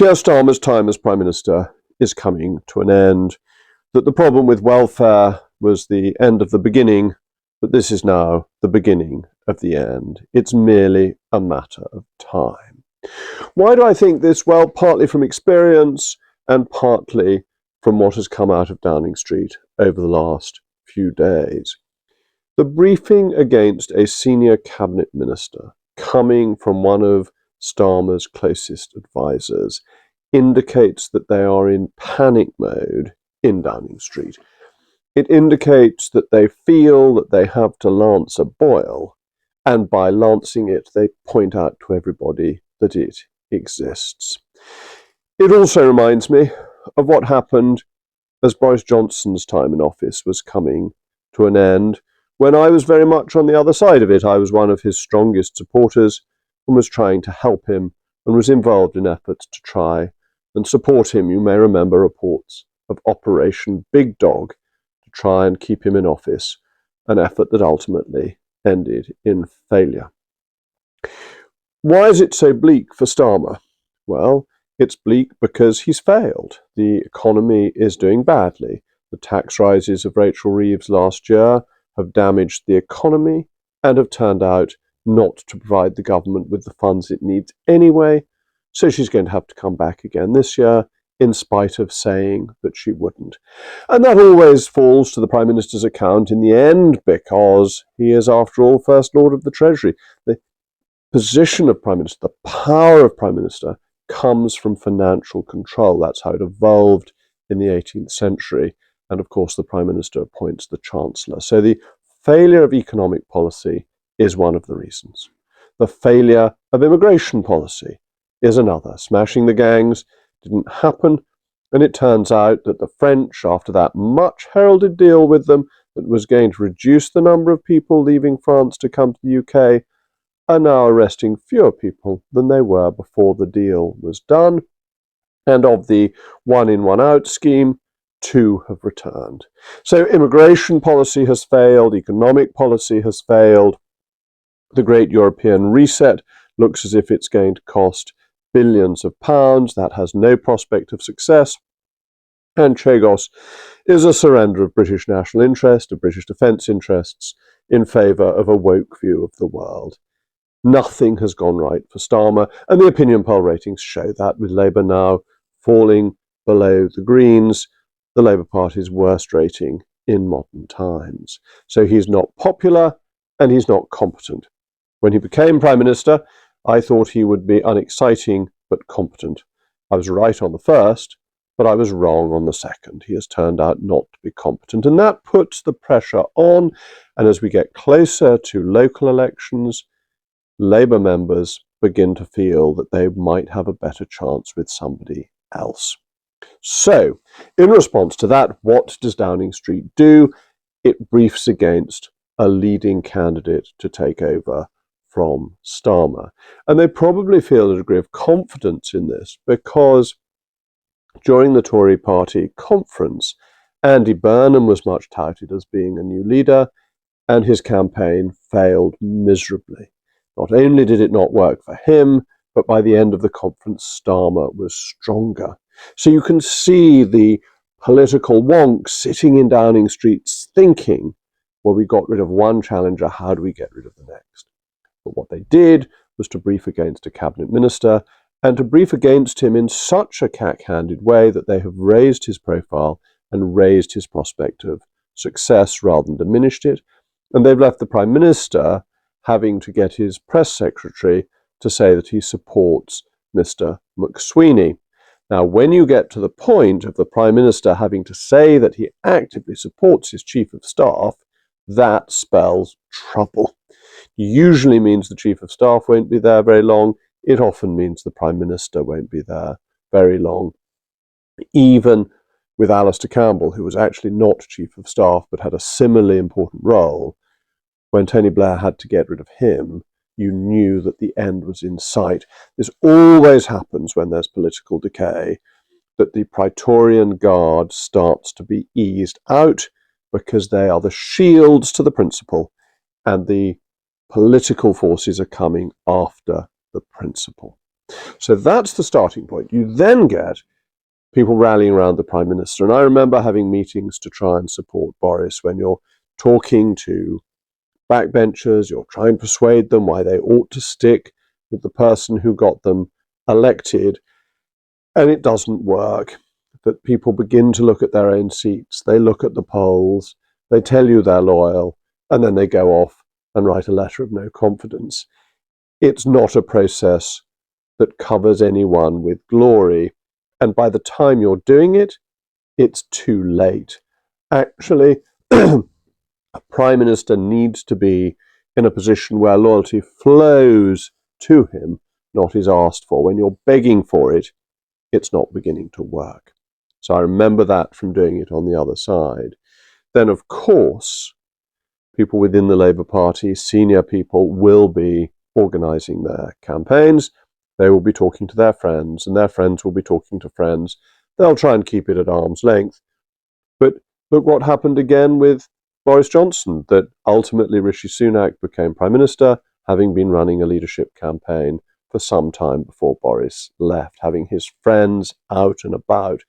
Keir Starmer's time as Prime Minister is coming to an end, that the problem with welfare was the end of the beginning, but this is now the beginning of the end. It's merely a matter of time. Why do I think this? Well, partly from experience and partly from what has come out of Downing Street over the last few days. The briefing against a senior cabinet minister coming from one of Starmer's closest advisors indicates that they are in panic mode in Downing Street. It indicates that they feel that they have to lance a boil, and by lancing it, they point out to everybody that it exists. It also reminds me of what happened as Boris Johnson's time in office was coming to an end, when I was very much on the other side of it. I was one of his strongest supporters and was trying to help him and was involved in efforts to try and support him. You may remember reports of Operation Big Dog to try and keep him in office, an effort that ultimately ended in failure. Why is it so bleak for Starmer? Well, it's bleak because he's failed. The economy is doing badly. The tax rises of Rachel Reeves last year have damaged the economy and have turned out not to provide the government with the funds it needs anyway, so she's going to have to come back again this year, in spite of saying that she wouldn't. And that always falls to the Prime Minister's account in the end, because he is, after all, First Lord of the Treasury. The position of Prime Minister, the power of Prime Minister, comes from financial control. That's how it evolved in the 18th century. And of course, the Prime Minister appoints the Chancellor. So the failure of economic policy is one of the reasons. The failure of immigration policy is another. Smashing the gangs didn't happen, and it turns out that the French, after that much heralded deal with them that was going to reduce the number of people leaving France to come to the UK, are now arresting fewer people than they were before the deal was done. And of the one-in, one-out scheme, 2 have returned. So immigration policy has failed, economic policy has failed. The Great European Reset looks as if it's going to cost billions of pounds. That has no prospect of success. And Chagos is a surrender of British national interest, of British defence interests, in favour of a woke view of the world. Nothing has gone right for Starmer, and the opinion poll ratings show that, with Labour now falling below the Greens, the Labour Party's worst rating in modern times. So he's not popular and he's not competent. When he became Prime Minister, I thought he would be unexciting but competent. I was right on the first, but I was wrong on the second. He has turned out not to be competent, and that puts the pressure on. And as we get closer to local elections, Labour members begin to feel that they might have a better chance with somebody else. So, in response to that, what does Downing Street do? It briefs against a leading candidate to take over from Starmer. And they probably feel a degree of confidence in this because during the Tory party conference, Andy Burnham was much touted as being a new leader, and his campaign failed miserably. Not only did it not work for him, but by the end of the conference, Starmer was stronger. So you can see the political wonks sitting in Downing Street thinking, well, we got rid of one challenger, how do we get rid of the next? But what they did was to brief against a cabinet minister, and to brief against him in such a cack-handed way that they have raised his profile and raised his prospect of success rather than diminished it. And they've left the Prime Minister having to get his press secretary to say that he supports Mr. McSweeney. Now, when you get to the point of the Prime Minister having to say that he actively supports his Chief of Staff, that spells trouble. Usually means the Chief of Staff won't be there very long. It often means the Prime Minister won't be there very long. Even with Alistair Campbell, who was actually not Chief of Staff but had a similarly important role, when Tony Blair had to get rid of him, you knew that the end was in sight. This always happens when there's political decay, that the Praetorian Guard starts to be eased out because they are the shields to the principle, and the political forces are coming after the principle. So that's the starting point. You then get people rallying around the Prime Minister. And I remember having meetings to try and support Boris when you're talking to backbenchers, you're trying to persuade them why they ought to stick with the person who got them elected, and it doesn't work. That people begin to look at their own seats, they look at the polls, they tell you they're loyal, and then they go off and write a letter of no confidence. It's not a process that covers anyone with glory, and by the time you're doing it, it's too late. Actually, a Prime Minister needs to be in a position where loyalty flows to him, not is asked for. When you're begging for it, it's not beginning to work. So I remember that from doing it on the other side. Then, of course, people within the Labour Party, senior people, will be organising their campaigns. They will be talking to their friends, and their friends will be talking to friends. They'll try and keep it at arm's length. But look what happened again with Boris Johnson, that ultimately Rishi Sunak became Prime Minister, having been running a leadership campaign for some time before Boris left, having his friends out and about.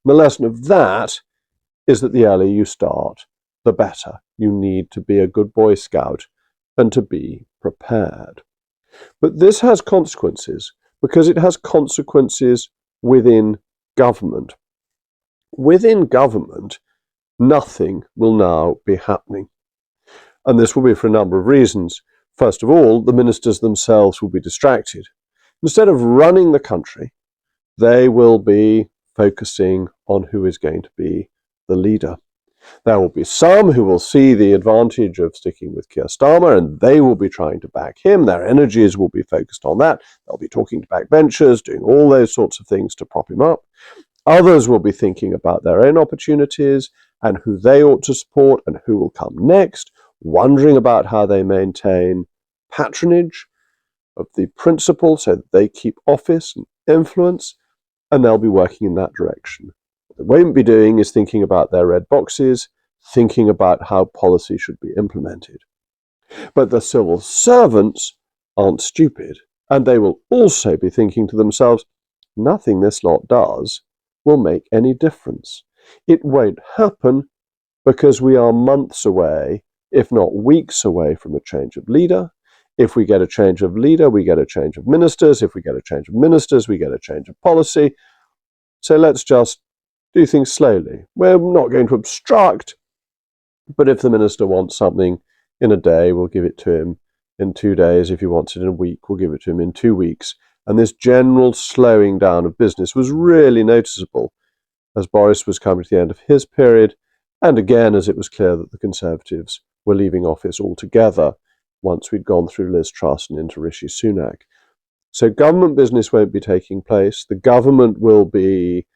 And the lesson of that is that the earlier you start, the better. You need to be a good Boy Scout and to be prepared. But this has consequences, because it has consequences within government. Within government, nothing will now be happening. And this will be for a number of reasons. First of all, the ministers themselves will be distracted. Instead of running the country, they will be focusing on who is going to be the leader. There will be some who will see the advantage of sticking with Keir Starmer, and they will be trying to back him. Their energies will be focused on that. They'll be talking to backbenchers, doing all those sorts of things to prop him up. Others will be thinking about their own opportunities and who they ought to support and who will come next, wondering about how they maintain patronage of the principal so that they keep office and influence, and they'll be working in that direction. What they won't be doing is thinking about their red boxes, thinking about how policy should be implemented. But the civil servants aren't stupid, and they will also be thinking to themselves, nothing this lot does will make any difference. It won't happen because we are months away, if not weeks away, from a change of leader. If we get a change of leader, we get a change of ministers. If we get a change of ministers, we get a change of policy. So let's just do things slowly. We're not going to obstruct, but if the minister wants something in a day, we'll give it to him in 2 days. If he wants it in a week, we'll give it to him in 2 weeks. And this general slowing down of business was really noticeable as Boris was coming to the end of his period, and again as it was clear that the Conservatives were leaving office altogether once we'd gone through Liz Truss and into Rishi Sunak. So government business won't be taking place. The government will be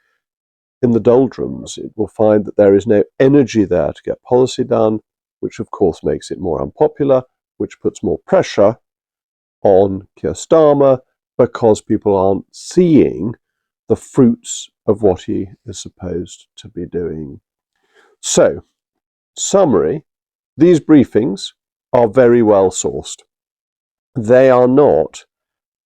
in the doldrums. It will find that there is no energy there to get policy done, which of course makes it more unpopular, which puts more pressure on Keir Starmer because people aren't seeing the fruits of what he is supposed to be doing. So, summary, these briefings are very well sourced. They are not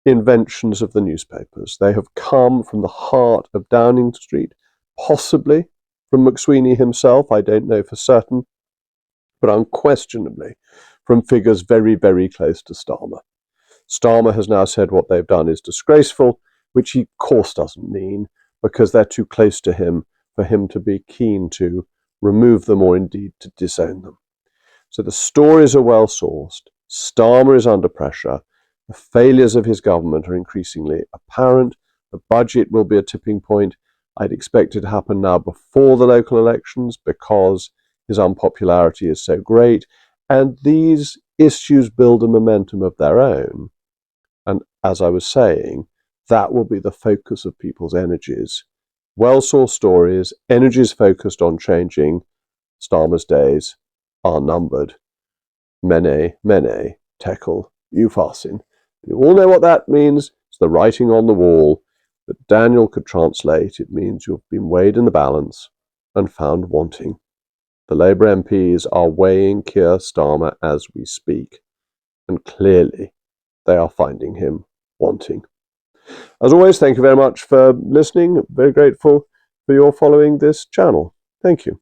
inventions of the newspapers. They have come from the heart of Downing Street, possibly from McSweeney himself, I don't know for certain, but unquestionably from figures very, very close to Starmer. Starmer has now said what they've done is disgraceful, which he of course doesn't mean, because they're too close to him for him to be keen to remove them or indeed to disown them. So the stories are well sourced. Starmer is under pressure. The failures of his government are increasingly apparent. The budget will be a tipping point. I'd expect it to happen now before the local elections because his unpopularity is so great. And these issues build a momentum of their own. And as I was saying, that will be the focus of people's energies. Well-sourced stories, energies focused on changing. Starmer's days are numbered. Mene Mene Tekel Upharsin. You all know what that means. It's the writing on the wall that Daniel could translate. It means you've been weighed in the balance and found wanting. The Labour MPs are weighing Keir Starmer as we speak, and clearly they are finding him wanting. As always, thank you very much for listening. Very grateful for your following this channel. Thank you.